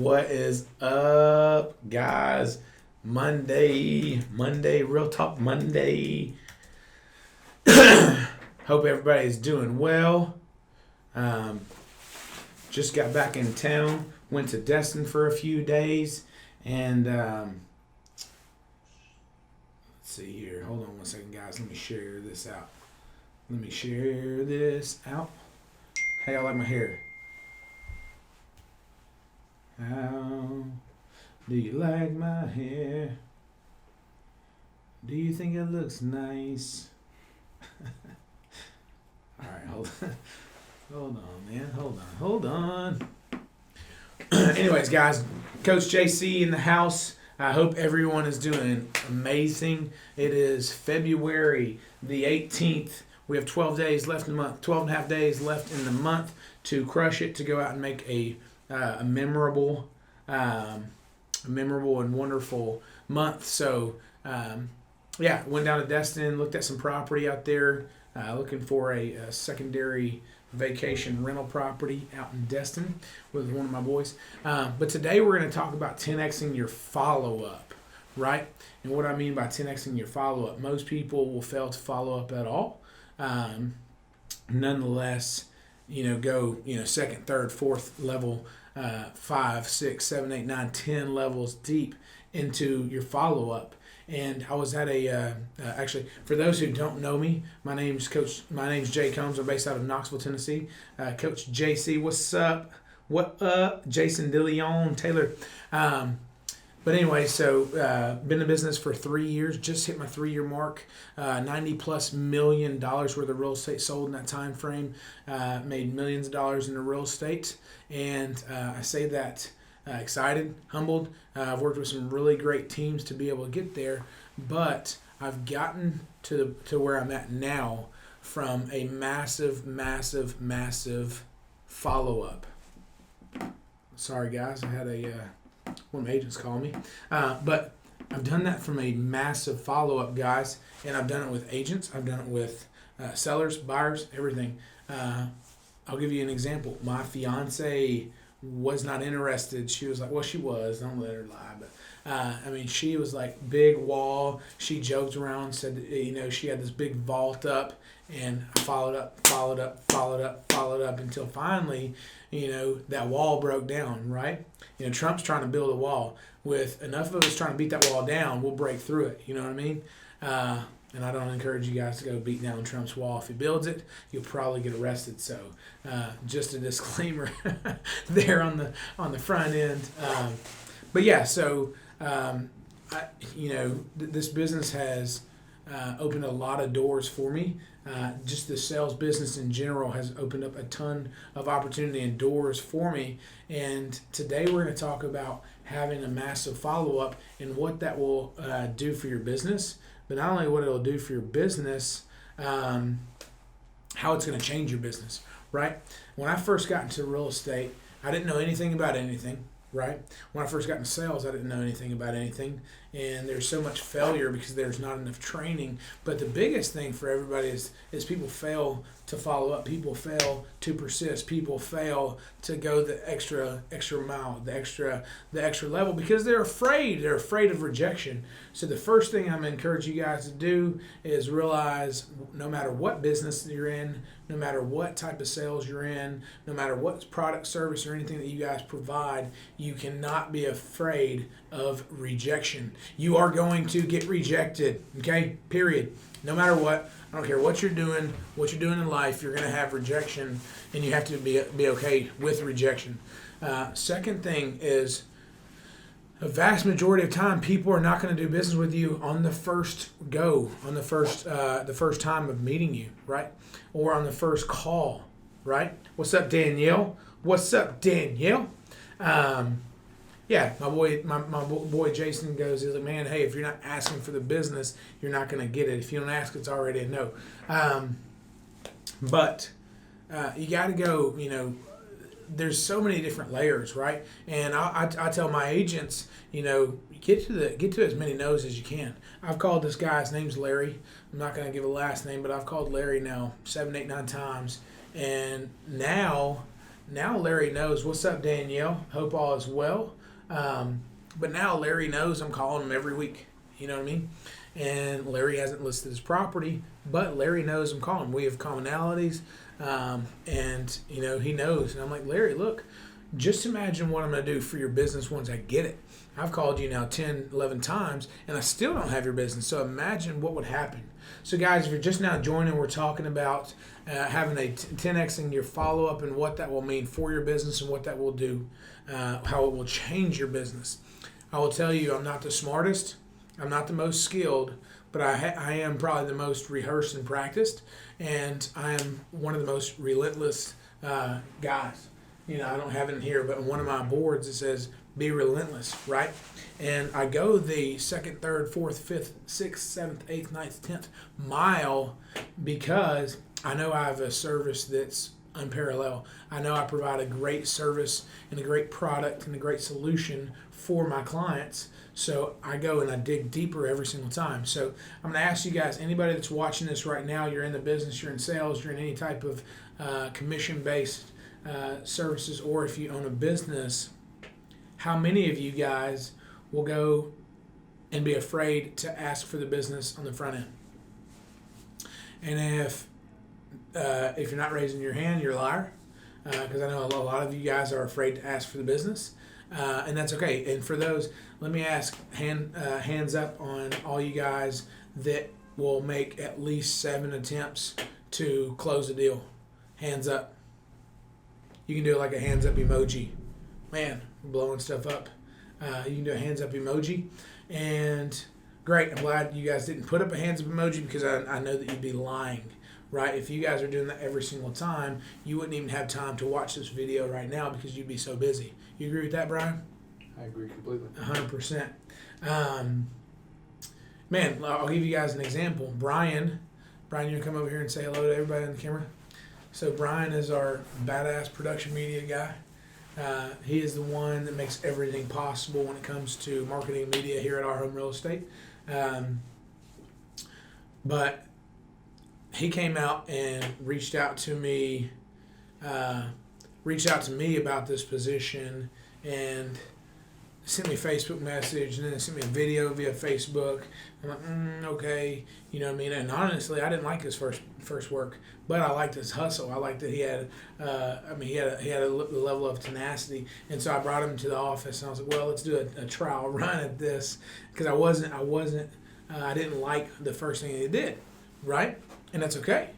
What is up, guys? Monday, Real Talk Monday. Hope everybody's doing well. Um, just got back in town. Went to Destin for a few days, and let's see here. Hold on one second, guys. Let me share this out. How y'all like my hair? How do you like my hair? Do you think it looks nice? All right, hold on, man. Hold on. Anyways, guys, Coach JC in the house. I hope everyone is doing amazing. It is February the 18th. We have 12 days left in the month, 12 and a half days left in the month to crush it, to go out and make a memorable and wonderful month. So, went down to Destin, looked at some property out there, looking for a secondary vacation rental property out in Destin with one of my boys. But today we're going to talk about 10xing your follow-up, right? And what I mean by 10xing your follow-up, most people will fail to follow up at all. Nonetheless, go, second, third, fourth level, 5, 6, 7, 8, 9, 10 levels deep into your follow-up. And I was at actually, for those who don't know me, my name's Jay Combs. I'm based out of Knoxville, Tennessee. Coach JC, what's up? What up? Jason DeLeon, Taylor. But anyway, so been in business for 3 years, just hit my 3-year mark, $90+ million worth of real estate sold in that time frame, made millions of dollars in the real estate, and I say that excited, humbled. I've worked with some really great teams to be able to get there, but I've gotten to where I'm at now from a massive follow-up. Sorry, guys, I had one of my agents call me. But I've done that from a massive follow-up, guys, and I've done it with agents. I've done it with sellers, buyers, everything. I'll give you an example. My fiance was not interested. She was like, well, she was. Don't let her lie. But, she was like big wall. She joked around, said, she had this big vault up, and I followed up until finally, that wall broke down, right? Trump's trying to build a wall. With enough of us trying to beat that wall down, we'll break through it. You know what I mean? And I don't encourage you guys to go beat down Trump's wall. If he builds it, you'll probably get arrested. So, just a disclaimer there on the front end. This business has opened a lot of doors for me. Just the sales business in general has opened up a ton of opportunity and doors for me. And today we're going to talk about having a massive follow-up and what that will do for your business. But not only what it'll do for your business, how it's going to change your business, right? When I first got into real estate, I didn't know anything about anything, right? When I first got into sales, I didn't know anything about anything. And there's so much failure because there's not enough training. But the biggest thing for everybody is people fail to follow up. People fail to persist. People fail to go the extra mile, the extra level, because they're afraid. They're afraid of rejection. So the first thing I'm going to encourage you guys to do is realize no matter what business you're in, no matter what type of sales you're in, no matter what product, service, or anything that you guys provide, you cannot be afraid of rejection. You are going to get rejected, okay? Period. No matter what. I don't care what you're doing in life, you're going to have rejection, and you have to be okay with rejection. Second thing is, a vast majority of time, people are not going to do business with you on the first go, on the first time of meeting you, right? Or on the first call, right? What's up, Danielle? My boy Jason goes, he's like, man, hey, if you're not asking for the business, you're not going to get it. If you don't ask, it's already a no. But you got to go, there's so many different layers, right? And I tell my agents, get to as many no's as you can. I've called this guy, his name's Larry. I'm not going to give a last name, but I've called Larry now 7, 8, 9 times. And now now Larry knows. What's up, Danielle? Hope all is well. But now Larry knows I'm calling him every week. You know what I mean? And Larry hasn't listed his property, but Larry knows I'm calling him. We have commonalities, and he knows. And I'm like, Larry, look, just imagine what I'm going to do for your business once I get it. I've called you now 10, 11 times, and I still don't have your business. So imagine what would happen. So guys, if you're just now joining, we're talking about having a 10xing your follow-up and what that will mean for your business and what that will do, how it will change your business. I will tell you, I'm not the smartest. I'm not the most skilled, but I am probably the most rehearsed and practiced, and I am one of the most relentless guys. I don't have it in here, but on one of my boards it says, be relentless, right? And I go the 2nd, 3rd, 4th, 5th, 6th, 7th, 8th, 9th, 10th mile because I know I have a service that's unparalleled. I know I provide a great service and a great product and a great solution for my clients. So I go and I dig deeper every single time. So I'm going to ask you guys, anybody that's watching this right now, you're in the business, you're in sales, you're in any type of commission-based services, or if you own a business, how many of you guys will go and be afraid to ask for the business on the front end? And if you're not raising your hand, you're a liar, because I know a lot of you guys are afraid to ask for the business, and that's okay. And for those, let me ask hands up on all you guys that will make at least 7 attempts to close a deal. Hands up. You can do it like a hands up emoji. Man, we're blowing stuff up. You can do a hands up emoji. And great, I'm glad you guys didn't put up a hands up emoji because I know that you'd be lying, right? If you guys are doing that every single time, you wouldn't even have time to watch this video right now because you'd be so busy. You agree with that, Brian? I agree completely. 100%. Man, I'll give you guys an example. Brian, you want to come over here and say hello to everybody on the camera? So Brian is our badass production media guy. He is the one that makes everything possible when it comes to marketing media here at Our Home Real Estate. But he came out and reached out to me about this position and sent me a Facebook message, and then sent me a video via Facebook. I'm like, okay, you know what I mean? And honestly, I didn't like his first work, but I liked his hustle. I liked that he had, he had a level of tenacity. And so I brought him to the office, and I was like, well, let's do a trial run at this, because I didn't like the first thing he did, right? And that's okay.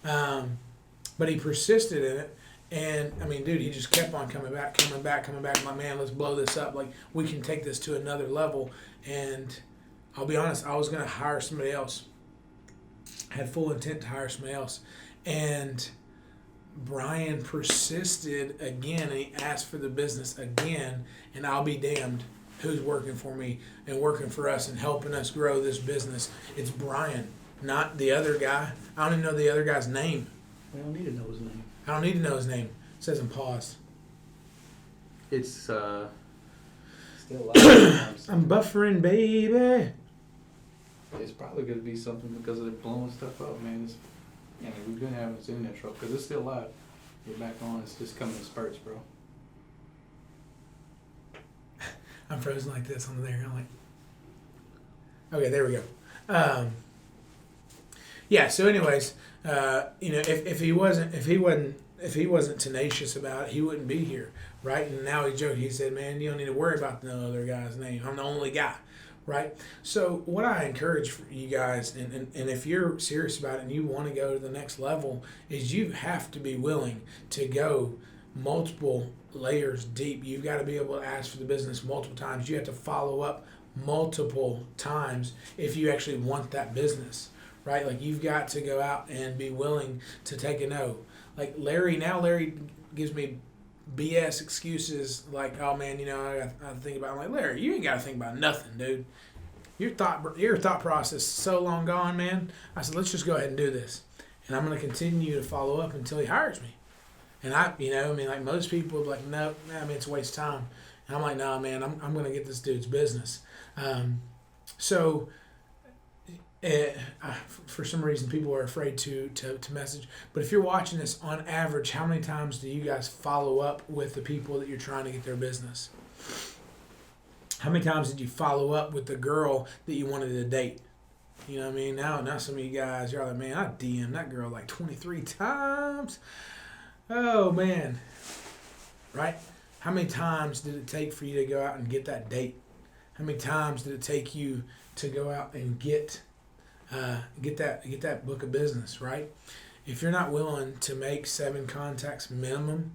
But he persisted in it. And dude, he just kept on coming back. I'm like, man, let's blow this up. Like, we can take this to another level. And I'll be honest, I was going to hire somebody else. I had full intent to hire somebody else. And Brian persisted again, and he asked for the business again. And I'll be damned who's working for me and working for us and helping us grow this business. It's Brian, not the other guy. I don't even know the other guy's name. We don't need to know his name. I don't need to know his name. It says in pause. It's still live. I'm buffering, baby. It's probably going to be something because they're blowing stuff up, man. We've been having this internet trouble because it's still live. Get back on. It's just coming in spurts, bro. I'm frozen like this on there. I'm like, okay, there we go. Yeah. So, anyways, if he wasn't tenacious about it, he wouldn't be here, right? And now he's joking. He said, "Man, you don't need to worry about the other guy's name. I'm the only guy." Right? So what I encourage for you guys, and if you're serious about it and you want to go to the next level, is you have to be willing to go multiple layers deep. You've got to be able to ask for the business multiple times. You have to follow up multiple times if you actually want that business, right? Like, you've got to go out and be willing to take a no. Like Larry gives me BS excuses like, oh man, I think about it. I'm like, Larry, you ain't got to think about nothing, dude. Your thought process is so long gone, man. I said, let's just go ahead and do this. And I'm going to continue to follow up until he hires me. And like most people would be like, no, it's a waste of time. And I'm like, no, man, I'm going to get this dude's business. So For some reason, people are afraid to message. But if you're watching this, on average, how many times do you guys follow up with the people that you're trying to get their business? How many times did you follow up with the girl that you wanted to date? You know what I mean? Now some of you guys, you're like, man, I DM'd that girl like 23 times. Oh, man. Right? How many times did it take for you to go out and get that date? How many times did it take you to go out and get that book of business, right? If you're not willing to make 7 contacts minimum,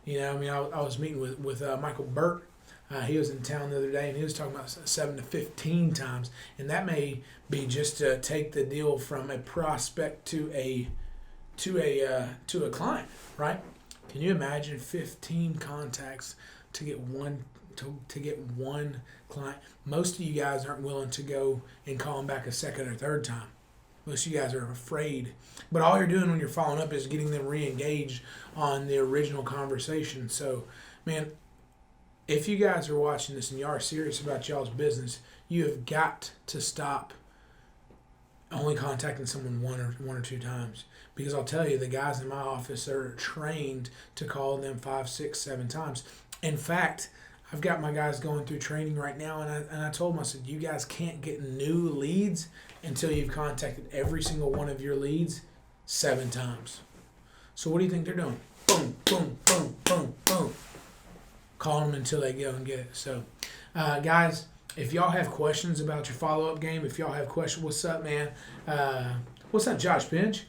you know, I mean, I was meeting with Michael Burt. He was in town the other day, and he was talking about 7 to 15 times, and that may be just to take the deal from a prospect to a client, right? Can you imagine 15 contacts to get one client? Most of you guys aren't willing to go and call them back a second or third time. Most of you guys are afraid. But all you're doing when you're following up is getting them re-engaged on the original conversation. So, man, if you guys are watching this and you are serious about y'all's business, you have got to stop only contacting someone one or two times. Because I'll tell you, the guys in my office are trained to call them 5, 6, 7 times. In fact, I've got my guys going through training right now, and I told them, I said, you guys can't get new leads until you've contacted every single one of your leads 7 times. So what do you think they're doing? Boom, boom, boom, boom, boom. Call them until they go and get it. So, guys, if y'all have questions about your follow-up game, if y'all have questions, what's up, man? What's up, Josh Pinch?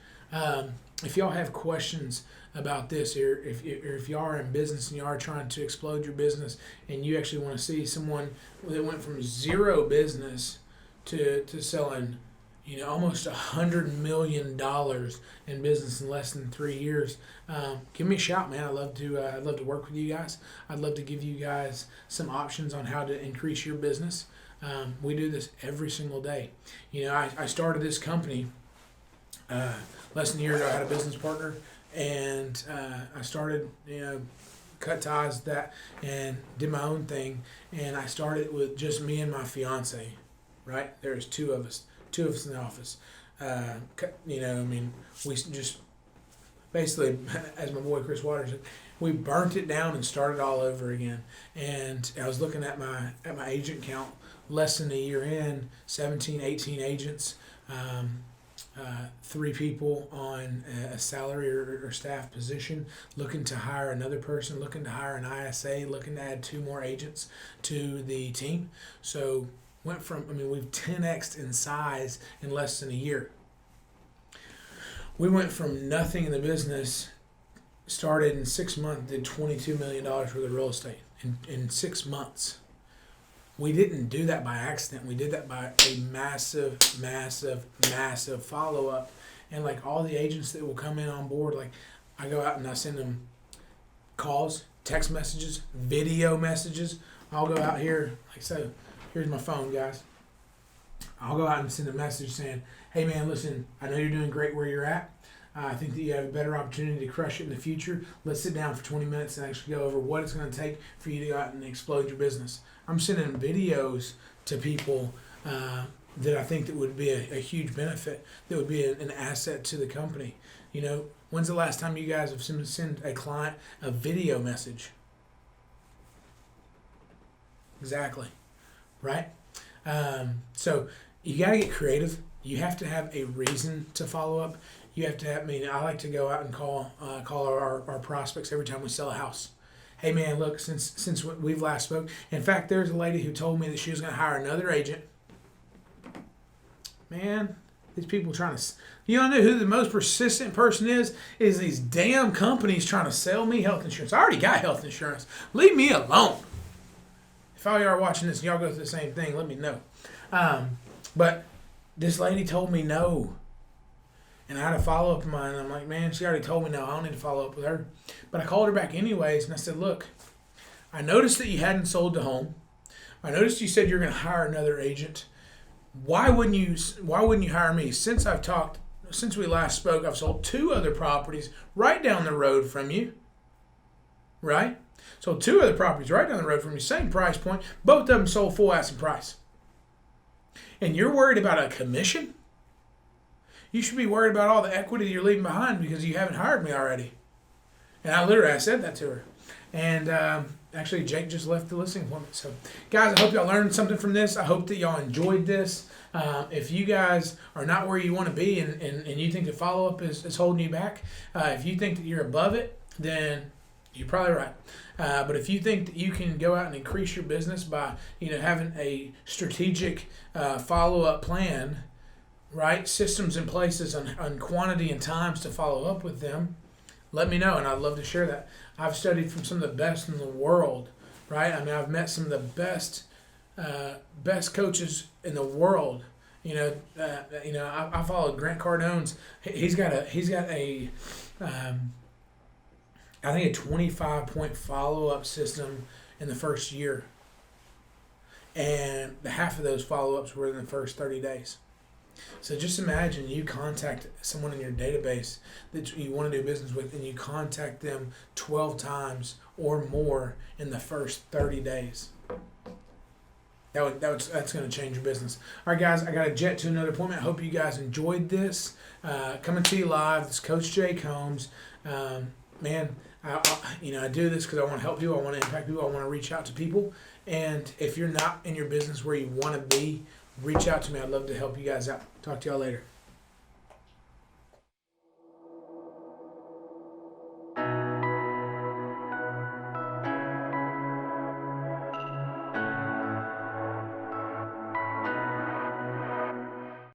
If y'all have questions about this, or if y'all are in business and you are trying to explode your business, and you actually want to see someone that went from 0 business to selling, you know, almost $100 million in business in less than 3 years, give me a shout, man. I'd love to work with you guys. I'd love to give you guys some options on how to increase your business. We do this every single day. You know, I started this company less than a year ago. I had a business partner, and I started, you know, cut ties that and did my own thing. And I started with just me and my fiance, right? There's two of us in the office. You know, I mean, we just basically, as my boy Chris Waters said, we burnt it down and started all over again. And I was looking at my agent count less than a year in, 17, 18 agents. 3 people on a salary or staff position, looking to hire another person, looking to hire an ISA, looking to add 2 more agents to the team. So went from, I mean, we've 10x'd in size in less than a year. We went from nothing in the business, started in 6 months, did $22 million worth of real estate in 6 months. We didn't do that by accident. We did that by a massive, massive, massive follow-up. And like all the agents that will come in on board, like I go out and I send them calls, text messages, video messages. I'll go out here, like so, here's my phone, guys. I'll go out and send a message saying, hey man, listen, I know you're doing great where you're at. I think that you have a better opportunity to crush it in the future. Let's sit down for 20 minutes and actually go over what it's going to take for you to go out and explode your business. I'm sending videos to people that I think that would be a huge benefit, that would be an asset to the company. You know, when's the last time you guys have sent a client a video message? Exactly, right? So you got to get creative. You have to have a reason to follow up. You have to have, I mean, I like to go out and call our prospects every time we sell a house. Hey man, look, since we've last spoke, in fact, there's a lady who told me that she was going to hire another agent. Man, these people trying to, you don't know who the most persistent person is these damn companies trying to sell me health insurance. I already got health insurance. Leave me alone. If all y'all are watching this and y'all go through the same thing, let me know. But this lady told me no. And I had a follow-up of mine. I'm like, man, she already told me no. I don't need to follow up with her. But I called her back anyways, and I said, look, I noticed that you hadn't sold the home. I noticed you said you're going to hire another agent. Why wouldn't you hire me? Since we last spoke, I've sold 2 other properties right down the road from you. Right? Sold 2 other properties right down the road from you, same price point. Both of them sold full asking price. And you're worried about a commission? you should be worried about all the equity you're leaving behind because you haven't hired me already. And I said that to her. And actually, Jake just left the listing appointment. So, guys, I hope y'all learned something from this. I hope that y'all enjoyed this. If you guys are not where you want to be and you think the follow-up is holding you back, if you think that you're above it, then you're probably right. But if you think that you can go out and increase your business by having a strategic follow-up plan, right, systems in places on quantity and times to follow up with them, let me know, and I'd love to share that. I've studied from some of the best in the world, right? I mean, I've met some of the best coaches in the world. I followed Grant Cardone's. He's got a I think a 25-point follow-up system in the first year, and half of those follow-ups were in the first 30 days. So just imagine you contact someone in your database that you want to do business with, and you contact them 12 times or more in the first 30 days. That's going to change your business. All right, guys, I got to jet to another appointment. I hope you guys enjoyed this. Coming to you live. This is Coach Jake Holmes. Man, I do this because I want to help people. I want to impact people. I want to reach out to people. And if you're not in your business where you want to be, reach out to me. I'd love to help you guys out. Talk to y'all later.